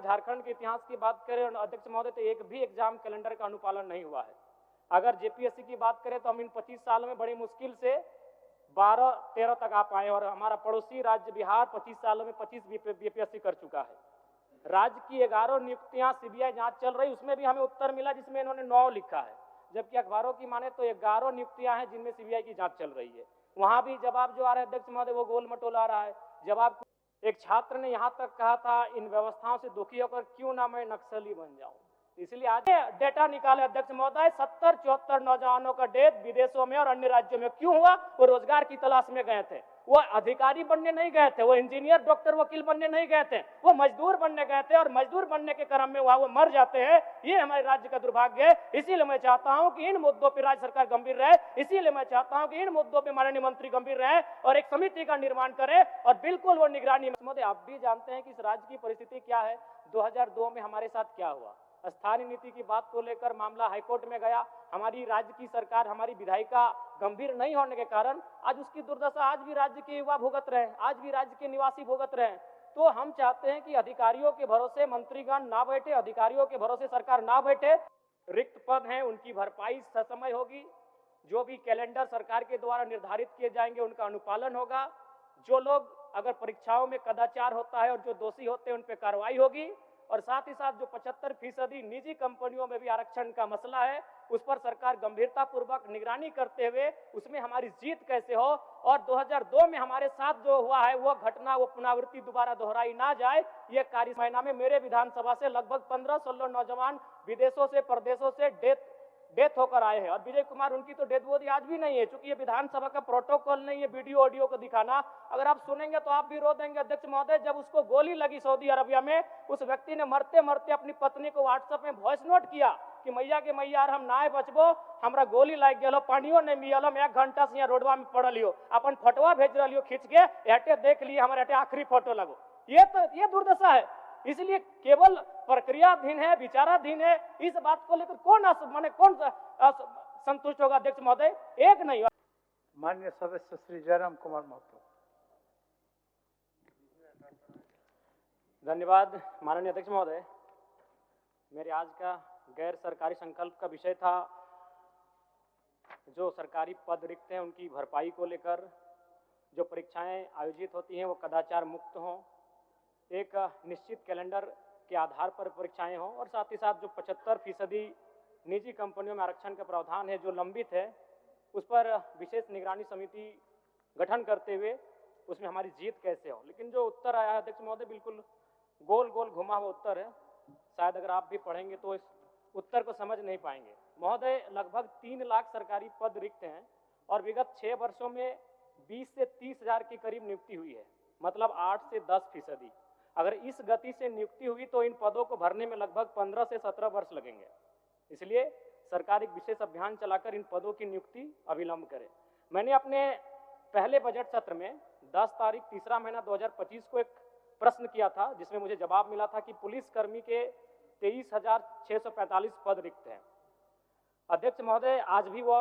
झारखंड के इतिहास की बात करें अध्यक्ष महोदय, तो एक भी एग्जाम कैलेंडर का अनुपालन नहीं हुआ है। अगर जेपीएससी की बात करें तो हम इन 25 साल में बड़ी मुश्किल से 12-13 तक आ पाए, और हमारा पड़ोसी राज्य बिहार 25 सालों में 25 बीपीएससी कर चुका है। राज्य की 11 नियुक्तियां सीबीआई जांच चल रही, उसमें भी हमें उत्तर मिला जिसमें इन्होंने 9 लिखा है, जबकि अखबारों की माने तो 11 नियुक्तियां हैं जिनमें सीबीआई की जांच चल रही है। वहां भी जवाब जो आ रहा है अध्यक्ष महोदय वो गोल मटोल आ रहा है जवाब। एक छात्र ने यहां तक कहा था, इन व्यवस्थाओं से दुखी होकर क्यों ना मैं नक्सली बन जाऊं। इसलिए आज डेटा निकाले अध्यक्ष महोदय, 70-74 नौजवानों का डेथ विदेशों में और अन्य राज्यों में क्यों हुआ? वो रोजगार की तलाश में गए थे, वो अधिकारी बनने नहीं गए थे, वो इंजीनियर डॉक्टर वकील बनने नहीं गए थे, वो मजदूर बनने गए थे, और मजदूर बनने के क्रम में वहां वो मर जाते हैं। ये हमारे राज्य का दुर्भाग्य है। इसीलिए मैं चाहता हूं कि इन मुद्दों पर राज्य सरकार गंभीर रहे, इसीलिए मैं चाहता हूं कि इन मुद्दों पर माननीय मंत्री गंभीर रहे और एक समिति का निर्माण करे और बिल्कुल वो निगरानी। मोदी, आप भी जानते हैं कि इस राज्य की परिस्थिति क्या है। 2002 में हमारे साथ क्या हुआ, स्थानीय नीति की बात को लेकर मामला हाईकोर्ट में गया। हमारी राज्य की सरकार, हमारी विधायिका गंभीर नहीं होने के कारण आज उसकी दुर्दशा आज भी राज्य के युवा भुगत रहे हैं, आज भी राज्य के निवासी भुगत रहे हैं। तो हम चाहते हैं कि अधिकारियों के भरोसे मंत्रीगण ना बैठे, अधिकारियों के भरोसे सरकार ना बैठे। रिक्त पद हैं उनकी भरपाई ससमय होगी, जो भी कैलेंडर सरकार के द्वारा निर्धारित किए जाएंगे उनका अनुपालन होगा। जो लोग अगर परीक्षाओं में कदाचार होता है और जो दोषी होते हैं उन पर कार्रवाई होगी, और साथ ही साथ जो 75% निजी कंपनियों में भी आरक्षण का मसला है उस पर सरकार गंभीरता पूर्वक निगरानी करते हुए उसमें हमारी जीत कैसे हो, और 2002 में हमारे साथ जो हुआ है वो घटना, वो पुनरावृत्ति दोबारा दोहराई ना जाए। ये कार्य महीना में मेरे विधानसभा से लगभग 15-16 नौजवान विदेशों से, प्रदेशों से डेथ होकर आए हैं, और विजय कुमार उनकी तो डेथ बॉडी आज भी नहीं है, क्योंकि ये विधानसभा का प्रोटोकॉल नहीं है वीडियो ऑडियो को दिखाना। अगर आप सुनेंगे तो आप भी रो देंगे अध्यक्ष महोदय। जब उसको गोली लगी सऊदी अरबिया में, उस व्यक्ति ने मरते मरते अपनी पत्नी को व्हाट्सएप में वॉइस नोट किया कि मैया के मैया हम नाय बचबो, हमरा गोली लग गया, पानियो नहीं मिलल, हम 1 घंटा से यहाँ रोडवा में पड़ल लियो, अपन फोटोआ भेज रही खींच के, एटे देख लिए हमारे एटे आखिरी फोटो लगो। ये दुर्दशा है। इसलिए केवल प्रक्रियाधीन है, विचाराधीन है। इस बात को लेकर कौन संतुष्ट होगा अध्यक्ष महोदय? एक नहीं। माननीय सदस्य श्री जयराम कुमार महतो। धन्यवाद माननीय अध्यक्ष महोदय। मेरे आज का गैर सरकारी संकल्प का विषय था जो सरकारी पद रिक्त हैं उनकी भरपाई को लेकर। जो परीक्षाएं आयोजित होती हैं वो कदाचार मुक्त हों, एक निश्चित कैलेंडर के आधार पर परीक्षाएं हों, और साथ ही साथ जो 75% निजी कंपनियों में आरक्षण का प्रावधान है जो लंबित है उस पर विशेष निगरानी समिति गठन करते हुए उसमें हमारी जीत कैसे हो। लेकिन जो उत्तर आया है अध्यक्ष महोदय बिल्कुल गोल गोल घुमा हुआ उत्तर है, शायद अगर आप भी पढ़ेंगे तो इस उत्तर को समझ नहीं पाएंगे। महोदय, लगभग 3 लाख सरकारी पद रिक्त हैं और विगत 6 वर्षों में 20 से 30 हजार के करीब नियुक्ति हुई है, मतलब 8 से 10%। अगर इस गति से नियुक्ति हुई तो इन पदों को भरने में लगभग 15 से 17 वर्ष लगेंगे। इसलिए सरकार एक विशेष अभियान चलाकर इन पदों की नियुक्ति अविलंब करे। मैंने अपने पहले बजट सत्र में 10 तारीख 3रा महीना 2025 को एक प्रश्न किया था जिसमें मुझे जवाब मिला था कि पुलिस कर्मी के 23,645 पद रिक्त हैं। अध्यक्ष महोदय, आज भी वो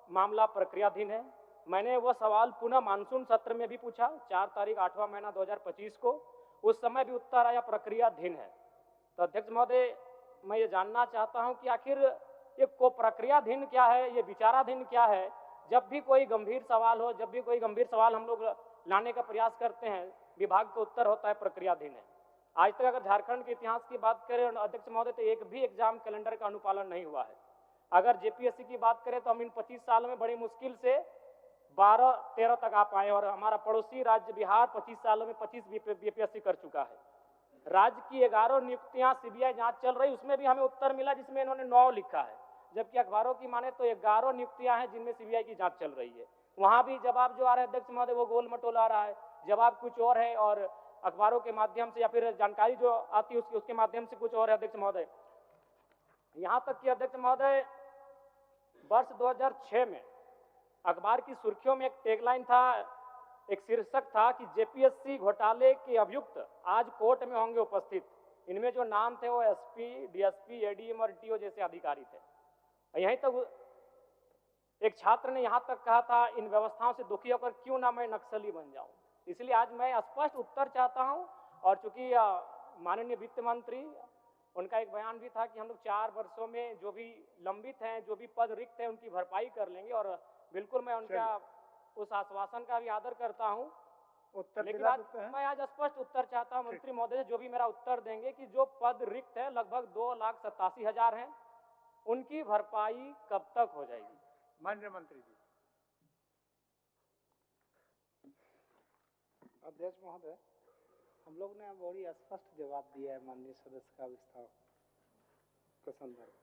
मामला प्रक्रियाधीन है। मैंने वो सवाल पुनः मानसून सत्र में भी पूछा 4 तारीख 8वां महीना 2025 को, उस समय भी उत्तर आया प्रक्रियाधीन है। तो अध्यक्ष महोदय, मैं ये जानना चाहता हूं कि आखिर ये को प्रक्रियाधीन क्या है, ये विचाराधीन क्या है। जब भी कोई गंभीर सवाल हो, जब भी कोई गंभीर सवाल हम लोग लाने का प्रयास करते हैं, विभाग का उत्तर होता है प्रक्रियाधीन है। आज तक अगर झारखंड के इतिहास की बात करें अध्यक्ष महोदय, तो एक भी एग्जाम कैलेंडर का अनुपालन नहीं हुआ है। अगर जेपीएससी की बात करें तो हम इन 25 साल में बड़ी मुश्किल से 12-13 तक आ पाए, और हमारा पड़ोसी राज्य बिहार 25 सालों में 25 बीपीएससी कर चुका है। राज्य की 11 नियुक्तियां सीबीआई जांच चल रही, उसमें भी हमें उत्तर मिला जिसमें इन्होंने 9 लिखा है, जबकि अखबारों की माने तो 11 नियुक्तियां हैं जिनमें सीबीआई की जांच चल रही है। वहां भी जवाब जो आ रहा है अध्यक्ष महोदय वो गोल मटोल आ रहा है, जवाब कुछ और है और अखबारों के माध्यम से या फिर जानकारी जो आती है उसके माध्यम से कुछ और है अध्यक्ष महोदय। यहां तक कि अध्यक्ष महोदय, वर्ष 2006 में अखबार की सुर्खियों में एक टैगलाइन था, एक शीर्षक था कि जेपीएससी घोटाले के अभियुक्त आज कोर्ट में होंगे उपस्थित। इनमें जो नाम थे वो एसपी, डीएसपी, एडीएम और टीओ जैसे अधिकारी थे। यहीं तक एक छात्र ने यहां तक कहा था, इन व्यवस्थाओं से दुखी होकर क्यों ना मैं नक्सली बन जाऊं। इसलिए आज मैं स्पष्ट उत्तर चाहता हूं, और चूंकि माननीय वित्त मंत्री, उनका एक बयान भी था कि हम लोग 4 वर्षों में जो भी लंबित हैं, जो भी पद रिक्त हैं, उनकी भरपाई कर लेंगे। और बिल्कुल मैं उनका उस आश्वासन का भी आदर करता हूं। उत्तर लेकिन दिला आज देते हैं। मैं आज स्पष्ट उत्तर चाहता हूं मंत्री महोदय से, जो भी मेरा उत्तर देंगे कि जो पद रिक्त है लगभग 2,87,000 हैं, उनकी भरपाई कब तक हो जाएगी? माननीय मंत्री जी। अध्यक्ष महोदय, हम लोग ने बड़ी स्पष्ट जवाब दिया है माननीय सदस्य का विस्तार के संदर्भ।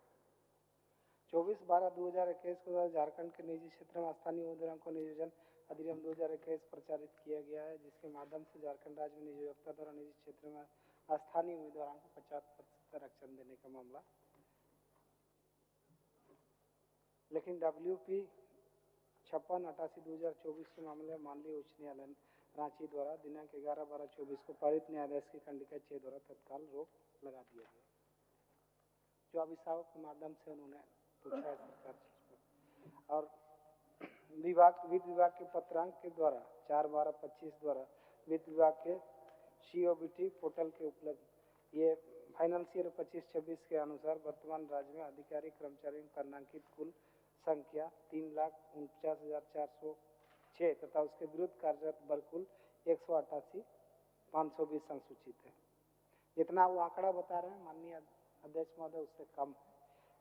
24/12/2021 को झारखंड के निजी क्षेत्र में स्थानीय उम्मीदवारों को नियोजन अधिनियम 2021 प्रचारित किया गया है, जिसके माध्यम से झारखंड राज्य में नियोक्ता द्वारा निजी क्षेत्र में स्थानीय उम्मीदवारों को 50% आरक्षण देने का मामला। लेकिन WP 56/88/2024 के मामले में माननीय उच्च न्यायालय रांची द्वारा दिनांक 11/12/24 को पारित न्यायाधीश की खंडिका 6 द्वारा तत्काल रोक लगा दिया गया, जो अभिभावक के माध्यम से उन्होंने पूछा है सरकार पर। और वित्त विभाग के पत्रांक के द्वारा 4/12/25 द्वारा वित्त विभाग के COBT पोर्टल के उपलब्ध ये फाइनेंशियल 25-26 के अनुसार वर्तमान राज्य में अधिकारी कर्मचारियों का नामांकित कुल संख्या 3,49,406 तथा उसके विरुद्ध कार्यरत बरकुल 188,520 संसूचित है। जितना वो आंकड़ा बता रहे हैं माननीय अध्यक्ष महोदय, उससे कम है।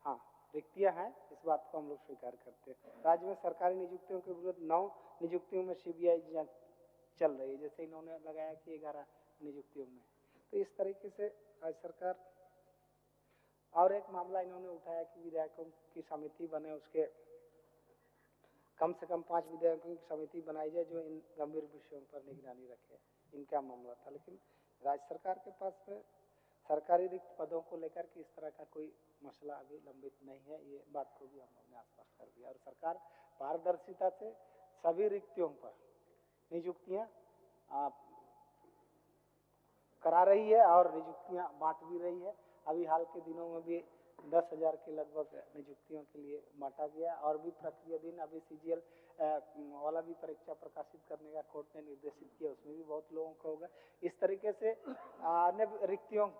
हाँ, रिक्तियां हैं, इस बात को हम लोग स्वीकार करते हैं। राज्य में सरकारी नियुक्तियों के विरुद्ध 9 नियुक्तियों में CBI जांच चल रही है, जैसे इन्होंने लगाया कि 11 नियुक्तियों में। तो इस तरीके से राज्य सरकार, और एक मामला इन्होंने उठाया कि विधायकों की समिति बने, उसके कम से कम 5 विधायकों की समिति बनाई जाए जो इन गंभीर विषयों पर निगरानी रखे, इनका मामला था। लेकिन राज्य सरकार के पास में सरकारी रिक्त पदों को लेकर के इस तरह का कोई मसला अभी लंबित नहीं है, ये बात को भी हम लोग ने स्पष्ट कर दिया। और सरकार पारदर्शिता से सभी रिक्तियों पर नियुक्तियां करा रही है और नियुक्तियां बांट भी रही है। अभी हाल के दिनों में भी 10,000 के लगभग नियुक्तियों के लिए बांटा गया, और भी प्रक्रिया दिन अभी CGL वाला भी परीक्षा प्रकाशित करने का कोर्ट ने निर्देशित किया, उसमें भी बहुत लोगों को होगा। इस तरीके से अन्य रिक्तियों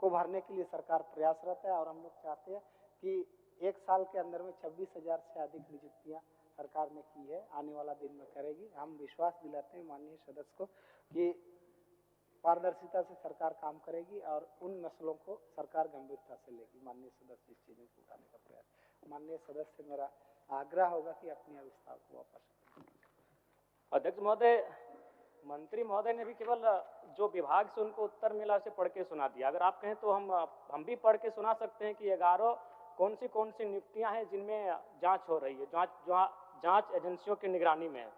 को भरने के लिए सरकार प्रयासरत है, और हम लोग चाहते हैं कि 1 साल के अंदर में 26,000 से अधिक नियुक्तियां सरकार ने की है, आने वाला दिन में करेगी। हम विश्वास दिलाते हैं माननीय सदस्य को कि पारदर्शिता से सरकार काम करेगी और उन मसलों को सरकार गंभीरता से लेगी। माननीय सदस्य इस चीजों को उठाने का प्रयास, माननीय सदस्य से मेरा आग्रह होगा कि अपने अविस्तार को वापस। अध्यक्ष महोदय, मंत्री महोदय ने भी केवल जो विभाग से उनको उत्तर मिला उसे पढ़ के सुना दिया। अगर आप कहें तो हम भी पढ़ के सुना सकते हैं कि 11 कौन सी नियुक्तियां हैं जिनमें जांच हो रही है, जांच एजेंसियों की निगरानी में है।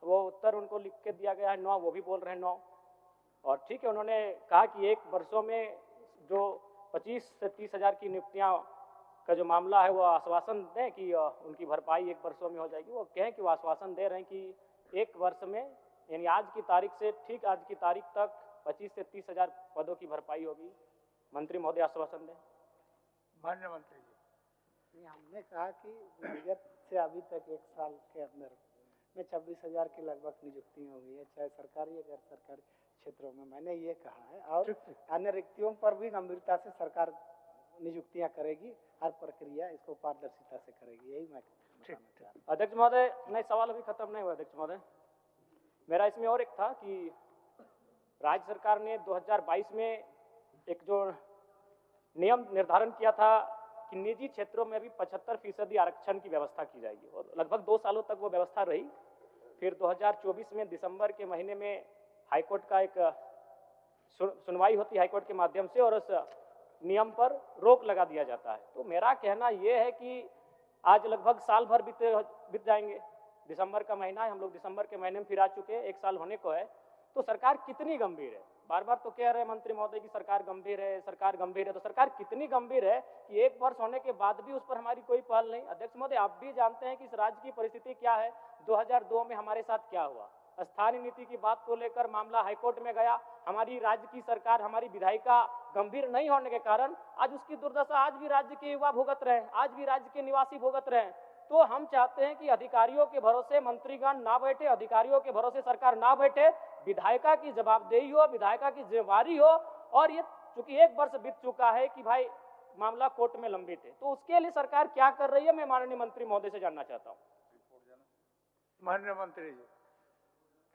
वो उत्तर उनको लिख के दिया गया है 9, वो भी बोल रहे हैं 9। और ठीक है, उन्होंने कहा कि 1 वर्षों में जो 25 से 30,000 की नियुक्तियां का जो मामला है वो आश्वासन दें कि उनकी भरपाई 1 वर्षों में हो जाएगी। वो कहें कि वो आश्वासन दे रहे हैं कि 1 वर्ष में, यानी आज की तारीख से ठीक आज की तारीख तक 25 से 30,000 पदों की भरपाई होगी। मंत्री महोदय आश्वासन दें। माननीय मंत्री जी। हमने कहा कि विगत से अभी तक 1 साल के अंदर में 26,000 की लगभग नियुक्तियां हुई है, चाहे सरकारी या गैर सरकारी क्षेत्रों में, मैंने ये कहा है। और अन्य रिक्तियों पर भी गंभीरता से सरकार नियुक्तियां करेगी, हर प्रक्रिया इसको पारदर्शिता से करेगी, यही मैं बताना चाह रहा हूं। अध्यक्ष महोदय, नहीं, सवाल अभी खत्म नहीं हुआ। अध्यक्ष महोदय, मेरा इसमें और एक था कि राज्य सरकार ने 2022 में एक जो नियम निर्धारण किया था कि निजी क्षेत्रों में भी 75% आरक्षण की व्यवस्था की जाएगी, और लगभग 2 सालों तक वो व्यवस्था रही। फिर 2024 में दिसंबर के महीने में हाईकोर्ट का एक सुनवाई होती हाईकोर्ट के माध्यम से, और उस नियम पर रोक लगा दिया जाता है। तो मेरा कहना यह है कि आज लगभग साल भर बीत जाएंगे, दिसंबर का महीना है, हम लोग दिसंबर के महीने में फिर आ चुके हैं, 1 साल होने को है। तो सरकार कितनी गंभीर है? बार बार तो कह रहे हैं मंत्री महोदय की सरकार गंभीर है, सरकार गंभीर है। तो सरकार कितनी गंभीर है कि 1 वर्ष होने के बाद भी उस पर हमारी कोई पहल नहीं? अध्यक्ष महोदय, आप भी जानते हैं कि इस राज्य की परिस्थिति क्या है। 2002 में हमारे साथ क्या हुआ, स्थानीय नीति की बात को लेकर मामला हाईकोर्ट में गया। हमारी राज्य की सरकार, हमारी विधायिका गंभीर नहीं होने के कारण आज उसकी दुर्दशा आज भी राज्य के युवा भुगत रहे हैं, आज भी राज्य के निवासी भुगत रहे हैं। तो हम चाहते हैं कि अधिकारियों के भरोसे मंत्रीगण ना बैठे, अधिकारियों के भरोसे सरकार ना बैठे, विधायिका की जवाबदेही हो, विधायिका की जिम्मेवारी हो और ये चूंकि 1 वर्ष बीत चुका है कि भाई मामला कोर्ट में लंबित है, तो उसके लिए सरकार क्या कर रही है, मैं माननीय मंत्री महोदय से जानना चाहता हूँ। माननीय मंत्री जी।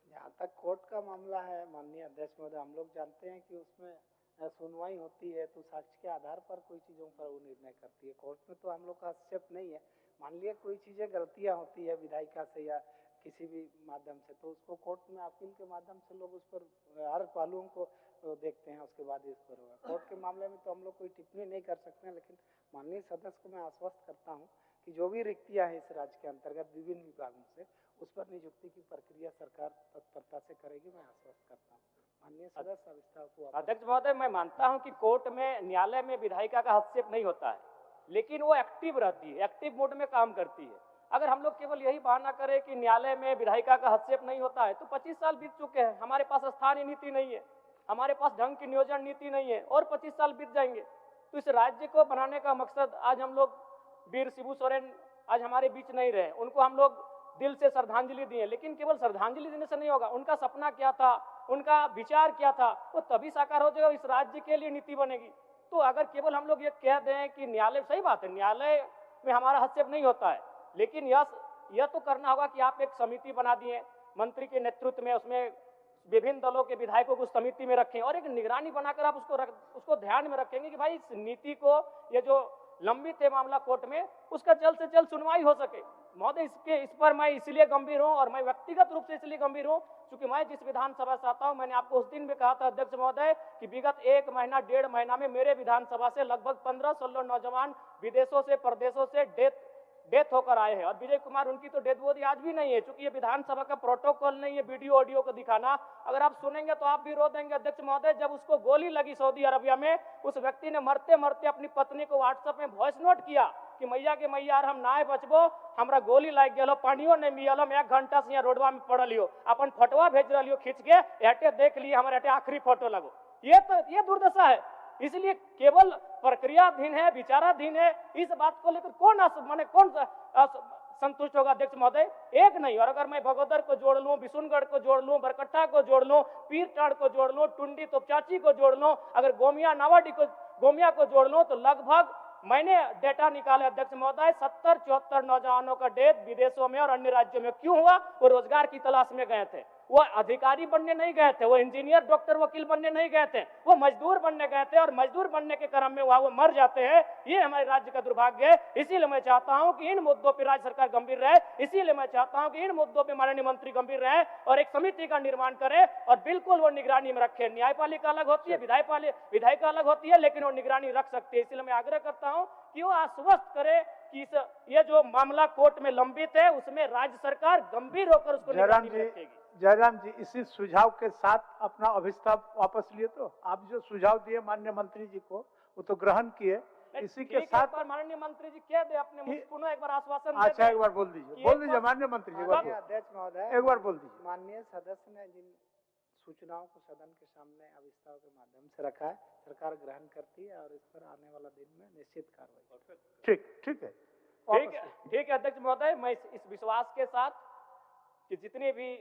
जहाँ तक कोर्ट का मामला है माननीय अध्यक्ष महोदय, हम लोग जानते हैं कि उसमें सुनवाई होती है तो साक्ष्य के आधार पर कोई चीज़ों पर वो निर्णय करती है। कोर्ट में तो हम लोग का हस्तक्षेप नहीं है। मान लिया कोई चीज़ें गलतियाँ होती है विधायिका से या किसी भी माध्यम से, तो उसको कोर्ट में अपील के माध्यम से लोग उस पर हर पहलुओं को देखते हैं, उसके बाद इस पर होगा। कोर्ट के मामले में तो हम लोग कोई टिप्पणी नहीं कर सकते हैं, लेकिन माननीय सदस्य को मैं आश्वस्त करता हूँ कि जो भी रिक्तियाँ हैं इस राज्य के अंतर्गत विभिन्न विभागों से, उस पर नियुक्ति की प्रक्रिया सरकार तत्परता से करेगी, मैं आश्वस्त करता हूँ। माननीय सदस्य विस्तार को। अध्यक्ष महोदय, मैं मानता हूं कि कोर्ट में, न्यायालय में विधायिका का हस्तक्षेप नहीं होता है, लेकिन वो एक्टिव रहती है, एक्टिव मोड में काम करती है। अगर हम लोग केवल यही बहाना करें कि न्यायालय में विधायिका का हस्तक्षेप नहीं होता है, तो 25 साल बीत चुके हैं, हमारे पास स्थानीय नीति नहीं है, हमारे पास ढंग की नियोजन नीति नहीं है, और 25 साल बीत जाएंगे। तो इस राज्य को बनाने का मकसद, आज हम लोग वीर शिबू सोरेन आज हमारे बीच नहीं रहे, उनको हम लोग दिल से श्रद्धांजलि दिए, लेकिन केवल श्रद्धांजलि देने से नहीं होगा। उनका सपना क्या था, उनका विचार क्या था, वो तभी साकार हो जाएगा, इस राज्य के लिए नीति बनेगी। तो अगर केवल हम लोग ये कह दें कि न्यायालय, सही बात है न्यायालय में हमारा हस्तक्षेप नहीं होता है, लेकिन यह तो करना होगा कि आप एक समिति बना दिए मंत्री के नेतृत्व में, उसमें विभिन्न दलों के विधायकों को उस समिति में रखें और एक निगरानी बनाकर आप उसको ध्यान में रखेंगे कि भाई इस नीति को, ये जो लंबित है मामला कोर्ट में, उसका जल्द से जल्द सुनवाई हो सके। महोदय, इस पर मैं इसलिए गंभीर हूं, और मैं व्यक्तिगत रूप से इसलिए गंभीर हूं क्योंकि मैं जिस विधानसभा से आता हूं, मैंने आपको उस दिन भी कहा था अध्यक्ष महोदय कि विगत 1 महीना 1.5 महीना में मेरे विधानसभा से लगभग 15-16 नौजवान विदेशों से, प्रदेशों से डेथ होकर आए हैं, और विजय कुमार उनकी तो डेथ बॉडी आज भी नहीं है, क्योंकि ये विधानसभा का प्रोटोकॉल नहीं है वीडियो ऑडियो को दिखाना। अगर आप सुनेंगे तो आप भी रो देंगे अध्यक्ष महोदय। जब उसको गोली लगी सऊदी अरबिया में, उस व्यक्ति ने मरते मरते अपनी पत्नी को व्हाट्सएप में वॉइस नोट किया कि मैया के मैया हम नाय बचबो, हमरा गोली लाग गेलो, पानियो नहीं मिलल, हम 1 घंटा से यहाँ रोडवा में पड़ल लियो, अपन फोटोवा भेज रही हो खींच के, एटे देख लिए हमारे एटे आखिरी फोटो लगो। ये दुर्दशा है। इसलिए केवल प्रक्रियाधीन है, विचाराधीन है, इस बात को लेकर कौन संतुष्ट होगा अध्यक्ष महोदय? एक नहीं। और अगर मैं बगोदर को जोड़ लूं, बिशुनगढ़ को जोड़ लूं, बरकट्ठा को जोड़ लूं, पीरटाड़ को जोड़ लूं, टुंडी तोपचाची को जोड़ लूं, अगर गोमिया को जोड़ लूं, तो लगभग मैंने डेटा निकाले अध्यक्ष महोदय, 70-74 नौजवानों का डेथ विदेशों में और अन्य राज्यों में। क्यों हुआ? वो रोजगार की तलाश में गए थे, वो अधिकारी बनने नहीं गए थे, वो इंजीनियर, डॉक्टर, वकील बनने नहीं गए थे, वो मजदूर बनने गए थे, और मजदूर बनने के क्रम में वो मर जाते हैं। ये हमारे राज्य का दुर्भाग्य है। इसीलिए मैं चाहता हूं कि इन मुद्दों पर राज्य सरकार गंभीर रहे, इसीलिए मैं चाहता हूं कि इन मुद्दों पर माननीय मंत्री गंभीर रहे और एक समिति का निर्माण करे और बिल्कुल वो निगरानी में रखे। न्यायपालिका अलग होती है, विधायिका अलग होती है, लेकिन वो निगरानी रख सकती है। इसलिए मैं आग्रह करता हूं कि वो आश्वस्त करे कि ये जो मामला कोर्ट में लंबित है उसमें राज्य सरकार गंभीर होकर उसको निगरानी में रखेगी। जयराम जी, इसी सुझाव के साथ अपना अभिस्ताव वापस लिए। तो आप जो सुझाव दिए माननीय मंत्री जी को, वो तो ग्रहण किए। इसी के साथ माननीय मंत्री जी कह दे अपने पुनः एक बार आश्वासन। अच्छा, एक बार बोल दीजिए माननीय मंत्री जी, अध्यक्ष महोदय एक बार बोल दीजिए। माननीय सदस्य ने जिन सूचनाओं को सदन के सामने अविस्तार के माध्यम से रखा है, सरकार ग्रहण करती है और इस पर आने वाला दिन में निश्चित कार्रवाई। ठीक है अध्यक्ष महोदय, मैं इस विश्वास के साथ कि जितने भी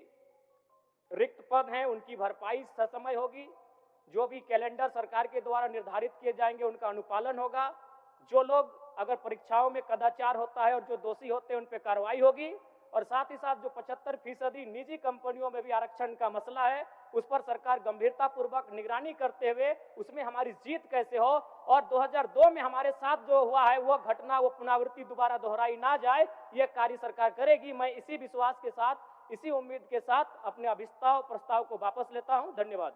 रिक्त पद हैं उनकी भरपाई ससमय होगी, जो भी कैलेंडर सरकार के द्वारा निर्धारित किए जाएंगे उनका अनुपालन होगा, जो लोग अगर परीक्षाओं में कदाचार होता है और जो दोषी होते हैं उन पर कार्रवाई होगी, और साथ ही साथ जो 75% निजी कंपनियों में भी आरक्षण का मसला है उस पर सरकार गंभीरता पूर्वक निगरानी करते हुए उसमें हमारी जीत कैसे हो, और 2002 में हमारे साथ जो हुआ है वो घटना, वो पुनरावृत्ति दोबारा दोहराई ना जाए, ये कार्य सरकार करेगी। मैं इसी विश्वास के साथ, इसी उम्मीद के साथ अपने अभिस्ताव प्रस्ताव को वापस लेता हूं। धन्यवाद।